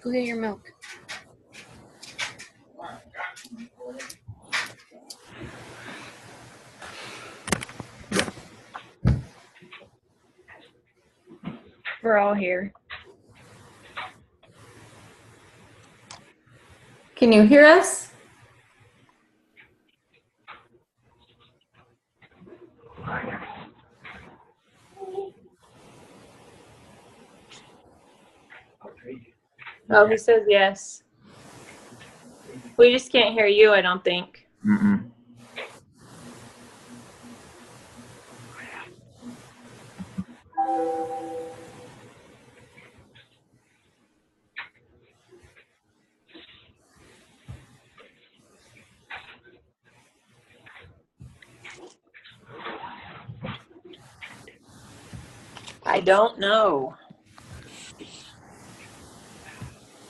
Go get your milk. We're all here. Can you hear us? Oh, he says yes. We just can't hear you, I don't think. Mm-mm. I don't know.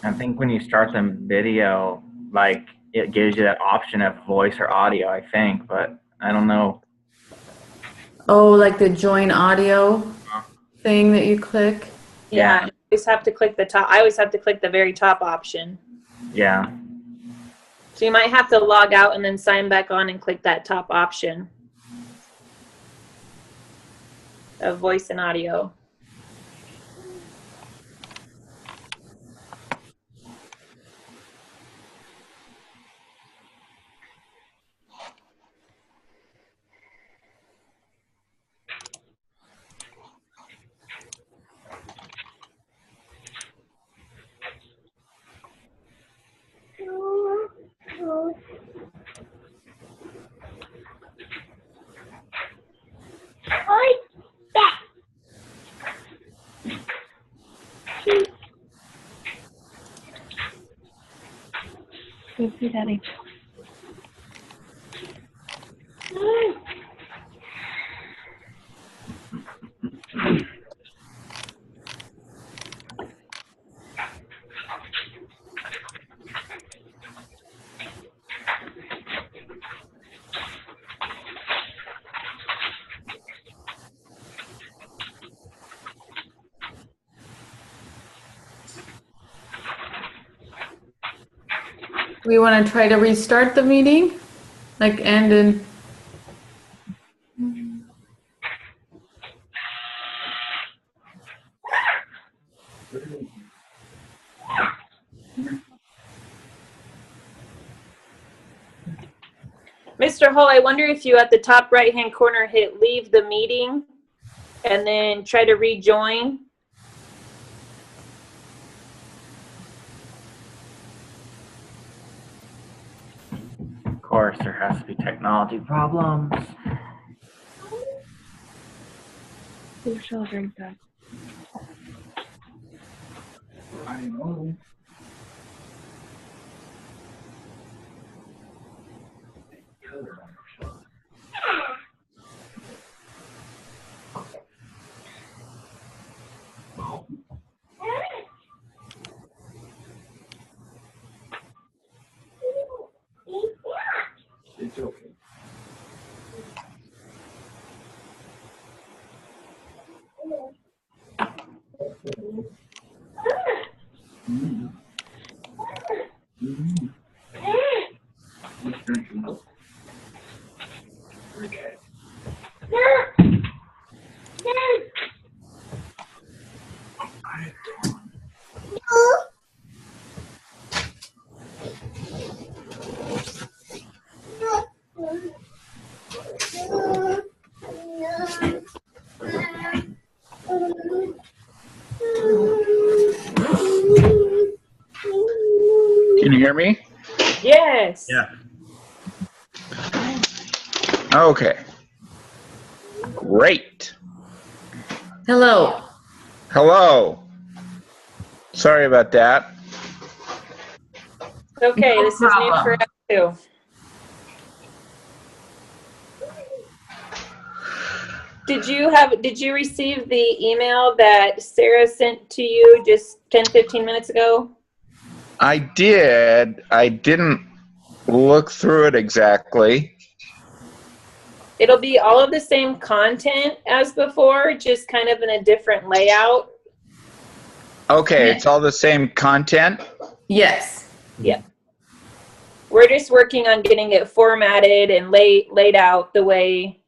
I think when you start the video, like it gives you that option of voice or audio, I think, but I don't know. Oh, like the join audio thing that you click? Yeah, you always have to click the top. I always have to click the very top option. Yeah. So you might have to log out and then sign back on and click that top option of voice and audio. Go see Daddy. We want to try to restart the meeting? Like end in... Mr. Hull, I wonder if you at the top right-hand corner hit leave the meeting and then try to rejoin. Of course, there has to be technology problems. Who shall drink that? I know. It's okay. Can you hear me? Yes. Yeah. Okay. Great. Hello. Hello. Sorry about that. Okay, No this is new problem. for us too. Did you receive the email that Sarah sent to you just 10-15 minutes ago? I did. I didn't look through it exactly. It'll be all of the same content as before, just kind of in a different layout. Okay, it's all the same content? Yes. Yeah. We're just working on getting it formatted and laid out the way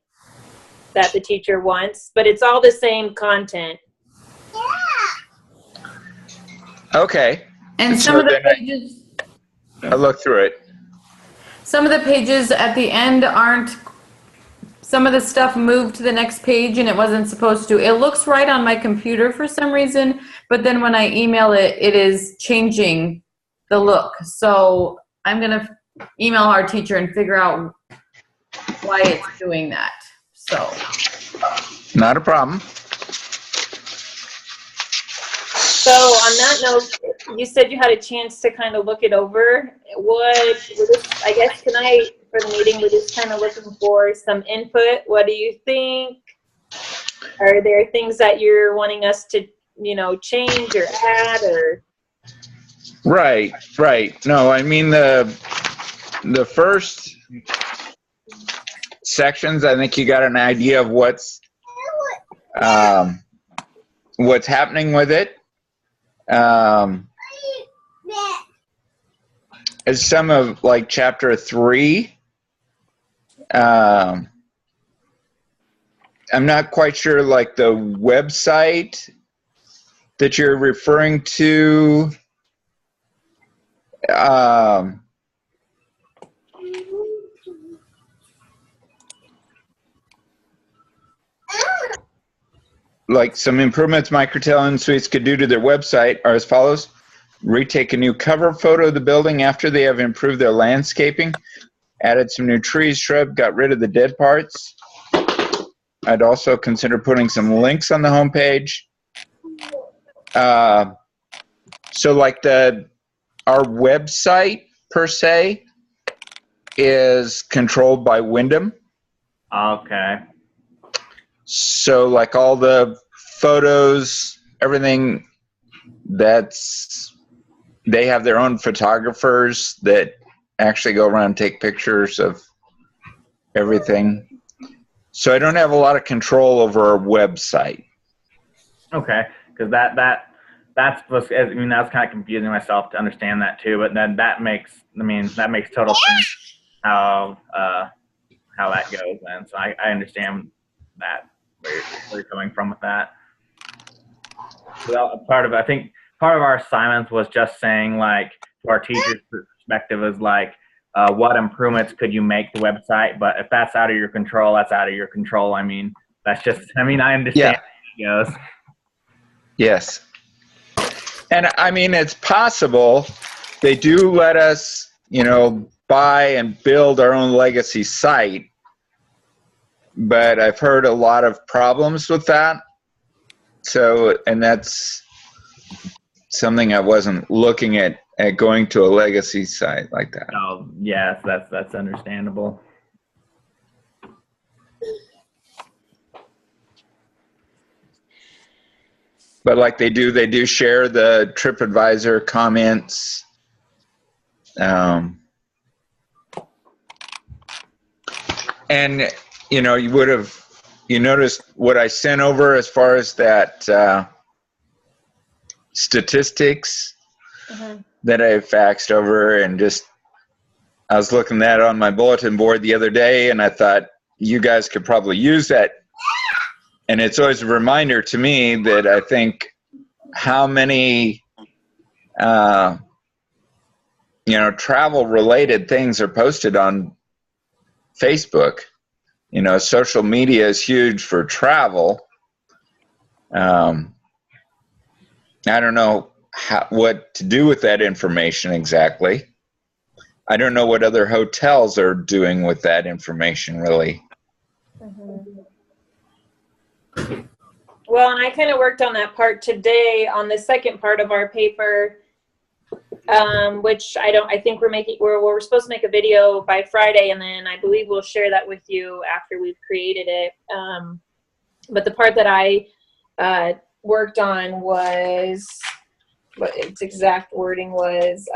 that the teacher wants, but it's all the same content. Okay. And So some of the then pages, I'll look through it. some of the pages at the end aren't, some of the stuff moved to the next page and it wasn't supposed to. It looks right on my computer for some reason, but then when I email it, it is changing the look. So I'm gonna email our teacher and figure out why it's doing that. So, Not a problem. So on that note, you said you had a chance to kind of look it over. I guess tonight for the meeting, we're just kind of looking for some input. What do you think? Are there things that you're wanting us to, change or add or? Right. No, I mean the first sections, I think you got an idea of what's happening with it. As some of like chapter 3, I'm not quite sure, like the website that you're referring to. Like some improvements Microtel and Suites could do to their website are as follows. Retake a new cover photo of the building after they have improved their landscaping, added some new trees, shrub, got rid of the dead parts. I'd also consider putting some links on the homepage. So like our website per se is controlled by Wyndham. Okay. So like all the photos, everything, they have their own photographers that actually go around and take pictures of everything. So I don't have a lot of control over our website. Okay, because that's what's, I mean, that's kind of confusing myself to understand that too. But then that makes total sense how that goes. And so I understand that where you're coming from with that. Well, I think part of our assignments was just saying, like, to our teachers' perspective is like, what improvements could you make the website? But if that's out of your control, that's out of your control. I mean, I understand how it goes. Yes. And I mean, it's possible they do let us, buy and build our own legacy site. But I've heard a lot of problems with that. So, and that's something I wasn't looking at going to a legacy site like that. Oh, yes, that's understandable. But like they do share the TripAdvisor comments. And you noticed what I sent over as far as that statistics that I faxed over, and I was looking at it on my bulletin board the other day, and I thought you guys could probably use that. And it's always a reminder to me that I think how many travel related things are posted on Facebook. Social media is huge for travel. I don't know what to do with that information exactly. I don't know what other hotels are doing with that information, really. Well, and I kind of worked on that part today on the second part of our paper, which I think we're supposed to make a video by Friday, and then I believe we'll share that with you after we've created it. But the part that I worked on was, what its exact wording was,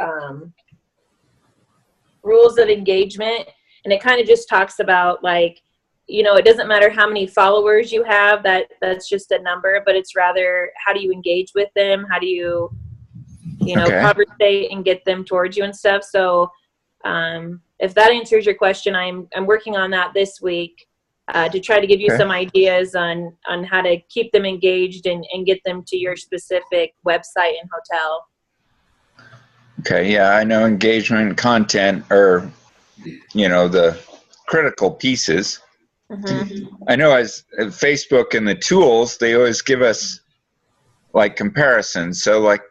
rules of engagement. And it kind of just talks about like it doesn't matter how many followers you have, that's just a number, but it's rather, how do you engage with them? How do you, Okay. conversate and get them towards you and stuff. So, if that answers your question, I'm working on that this week, to try to give you Okay. some ideas on how to keep them engaged and get them to your specific website and hotel. Okay, yeah, I know engagement content are, the critical pieces. Mm-hmm. I know as Facebook and the tools, they always give us like comparisons. So like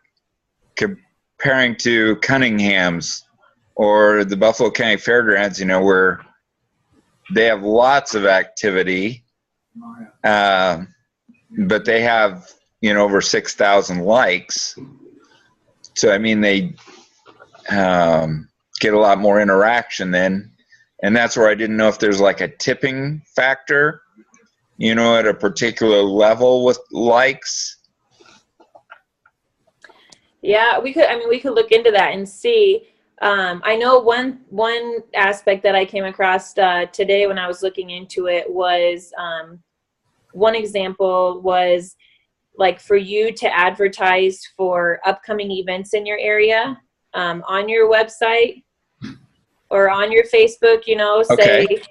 comparing to Cunningham's or the Buffalo County Fairgrounds, where they have lots of activity, but they have, over 6,000 likes. So, I mean, they get a lot more interaction then. And that's where I didn't know if there's like a tipping factor, at a particular level with likes. Yeah, we could look into that and see. I know one aspect that I came across today when I was looking into it was, one example was like for you to advertise for upcoming events in your area, on your website or on your Facebook, Okay.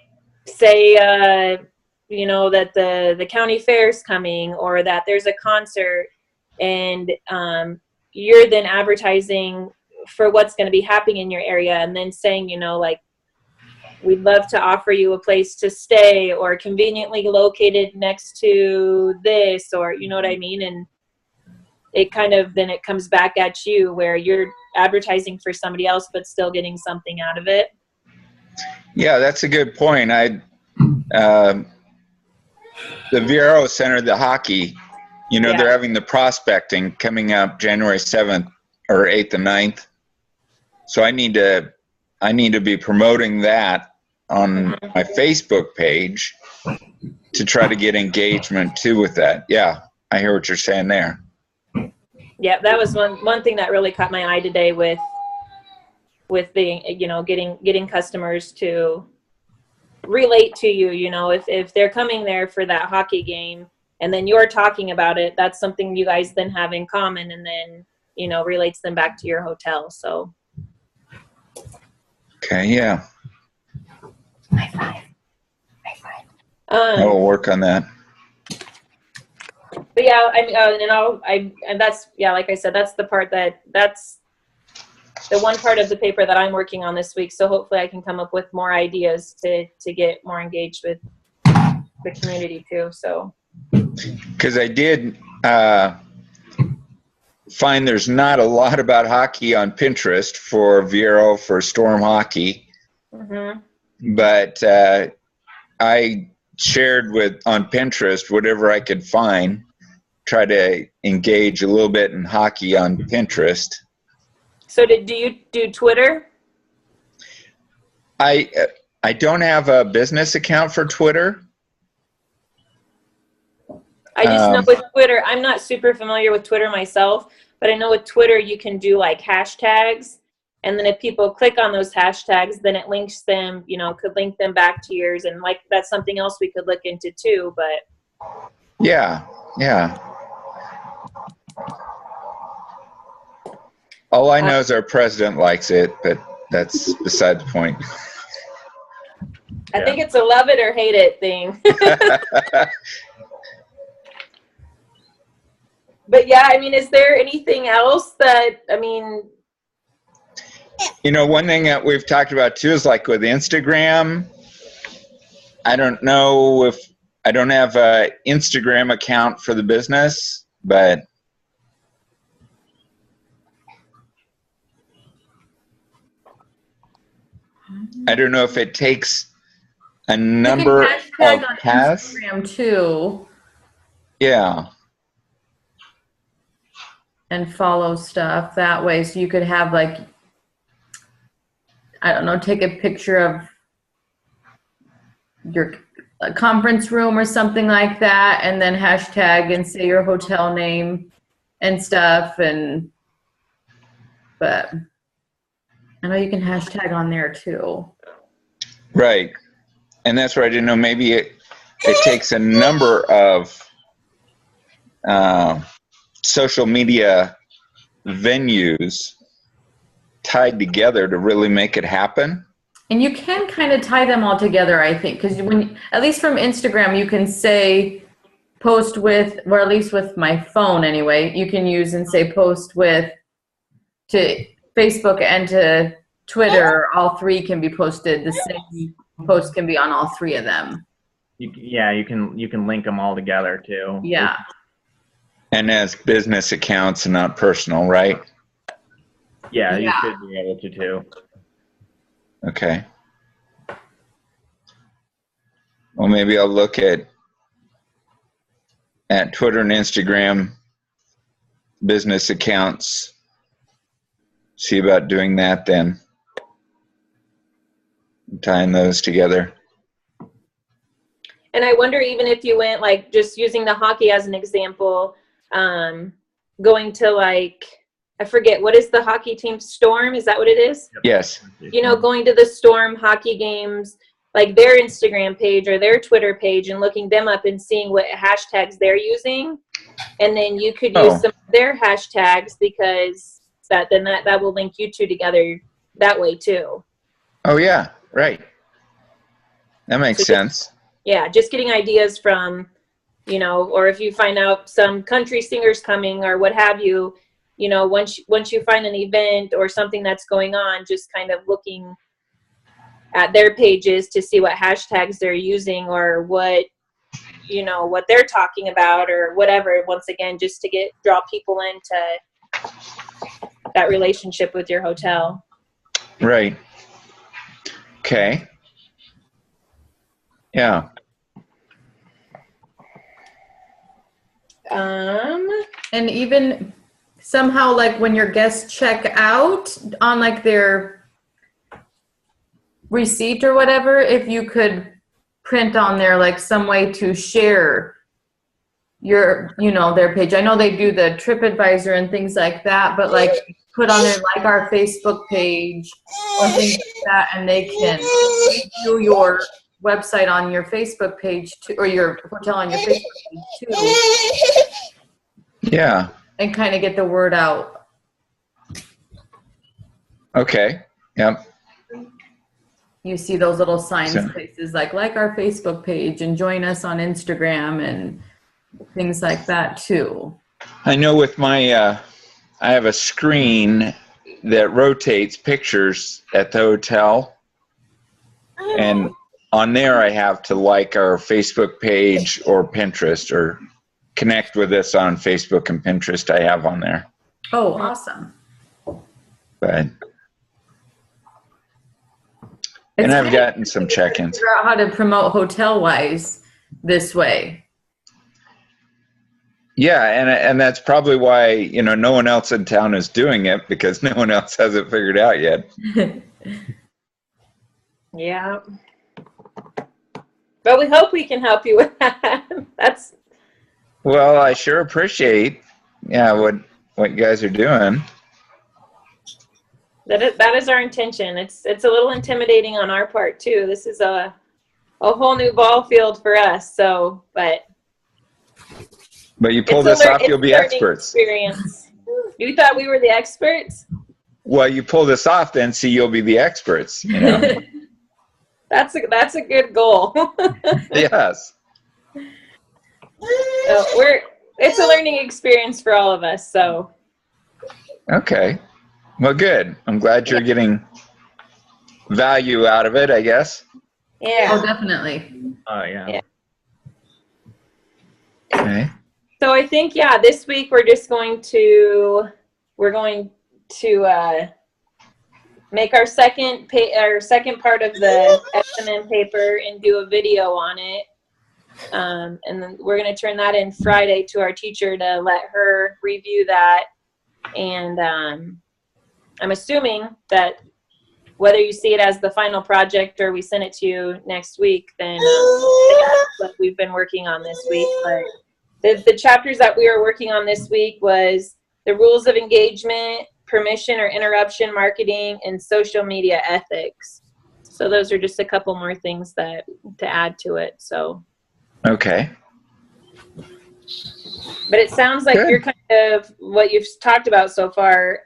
say that the county fair is coming, or that there's a concert, and you're then advertising for what's going to be happening in your area, and then saying, like, we'd love to offer you a place to stay, or conveniently located next to this, or you know what I mean? And it kind of, then it comes back at you where you're advertising for somebody else, but still getting something out of it. Yeah, that's a good point. The VRO Center, the hockey, Yeah. they're having the prospecting coming up January 7th or 8th and 9th. So I need to be promoting that on my Facebook page to try to get engagement too with that. Yeah, I hear what you're saying there. Yeah, that was one thing that really caught my eye today with the, getting customers to relate to you, if they're coming there for that hockey game and then you're talking about it, that's something you guys then have in common, and then, relates them back to your hotel. So. Okay, yeah. High five. High five. I will work on that. But yeah, and that's, like I said, that's that's the one part of the paper that I'm working on this week. So hopefully I can come up with more ideas to get more engaged with the community too. So. Because I did find there's not a lot about hockey on Pinterest for Vero, for Storm Hockey. Mm-hmm. But I shared on Pinterest whatever I could find, try to engage a little bit in hockey on Pinterest. So do you do Twitter? I don't have a business account for Twitter. I just know with Twitter, I'm not super familiar with Twitter myself, but I know with Twitter you can do like hashtags, and then if people click on those hashtags, then it links them, could link them back to yours, and like that's something else we could look into too. But yeah. All I know is our president likes it, but that's beside the point. I think it's a love it or hate it thing. But yeah, is there anything else that, one thing that we've talked about too is like with Instagram. I don't know if I don't have an Instagram account for the business, but I don't know if it takes a number You can hashtag of on paths. Instagram too. Yeah. And follow stuff that way. So you could have like, I don't know, take a picture of your conference room or something like that, and then hashtag and say your hotel name and stuff. But I know you can hashtag on there too. Right. And that's where I didn't know, maybe it takes a number of social media venues tied together to really make it happen. And you can kind of tie them all together, I think, because when, at least from Instagram, you can say post with, or at least with my phone anyway, you can use and say post with to Facebook and to Twitter. All three can be posted. The same post can be on all three of them. You can link them all together too. Yeah. And as business accounts and not personal, right? Yeah, you Yeah. should be able to too. Okay. Well, maybe I'll look at Twitter and Instagram business accounts. See about doing that then. Tying those together. And I wonder, even if you went, like, just using the hockey as an example, going to, like, I forget, what is the hockey team? Storm? Is that what it is? Yes. You know, going to the Storm hockey games, like their Instagram page or their Twitter page, and looking them up and seeing what hashtags they're using. And then you could use some of their hashtags, because that will link you two together that way too. Oh, yeah. Right. That makes sense. Yeah, just getting ideas from, you know, or if you find out some country singers coming or what have you, you know, once you find an event or something that's going on, just kind of looking at their pages to see what hashtags they're using or what, you know, what they're talking about or whatever. Once again, just to draw people into that relationship with your hotel. Right. Okay. Yeah. And even somehow, like when your guests check out on like their receipt or whatever, if you could print on there like some way to share your, you know, their page. I know they do the TripAdvisor and things like that, but like put on there like our Facebook page or things like that, and they can do your website on your Facebook page too, or your hotel on your Facebook page too. Yeah. And kind of get the word out. Okay. Yep. You see those little signs, So- places like our Facebook page and join us on Instagram and things like that too. I know with my, I have a screen that rotates pictures at the hotel. And on there I have to like our Facebook page or Pinterest, or connect with us on Facebook and Pinterest. I have on there. Oh, awesome. But, It's and I've kind of gotten some check-ins. figure out how to promote hotel-wise this way. Yeah, and that's probably why, you know, no one else in town is doing it, because no one else has it figured out yet. Yeah. But we hope we can help you with that. That's Well, I sure appreciate, what you guys are doing. that is our intention. It's a little intimidating on our part too. This is a whole new ball field for us. So, but You pull it's this off, you'll be learning experts. Experience. You thought we were the experts? Well, you pull this off, then see, you'll be the experts. You know? That's a good goal. Yes. So it's a learning experience for all of us. So Okay. Well, good. I'm glad you're getting value out of it, I guess. yeah. Oh, definitely. Yeah. Yeah. Okay. So I think, this week we're going to make our second part of the SMN paper and do a video on it. And then we're going to turn that in Friday to our teacher to let her review that. And I'm assuming that whether you see it as the final project or we send it to you next week, then that's what we've been working on this week. But the chapters that we were working on this week was the rules of engagement, permission or interruption marketing, and social media ethics. So those are just a couple more things to add to it. So, Okay. but it sounds like Good. you're kind of, what you've talked about so far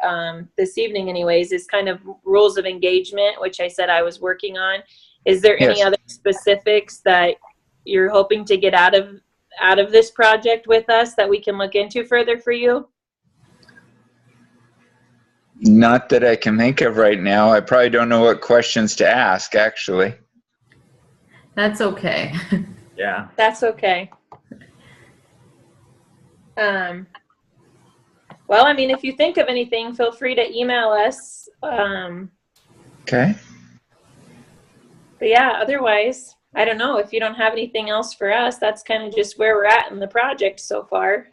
this evening anyways, is kind of rules of engagement, which I said I was working on. Is there any Yes. other specifics that you're hoping to get out of this project with us that we can look into further for you? Not that I can think of right now. I probably don't know what questions to ask, actually. That's okay. Yeah. That's okay. Well, I mean, if you think of anything, feel free to email us. Okay. But yeah, otherwise, I don't know. If you don't have anything else for us, that's kind of just where we're at in the project so far.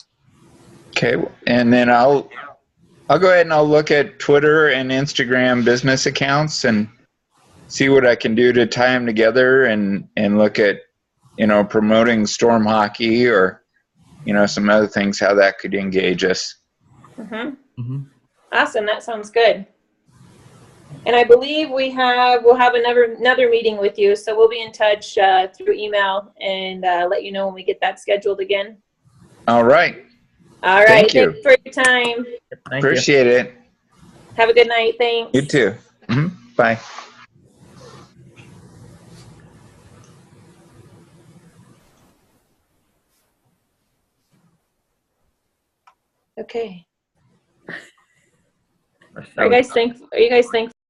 Okay. And then I'll go ahead and I'll look at Twitter and Instagram business accounts and see what I can do to tie them together and look at, promoting storm hockey or, some other things, how that could engage us. Awesome. That sounds good. And I believe we'll have another meeting with you. So we'll be in touch through email and let you know when we get that scheduled again. All right. All right. Thank you. Thanks for your time. Thank you. Appreciate it. Have a good night. Thanks. You too. Bye. Okay. That Are you was- guys thankful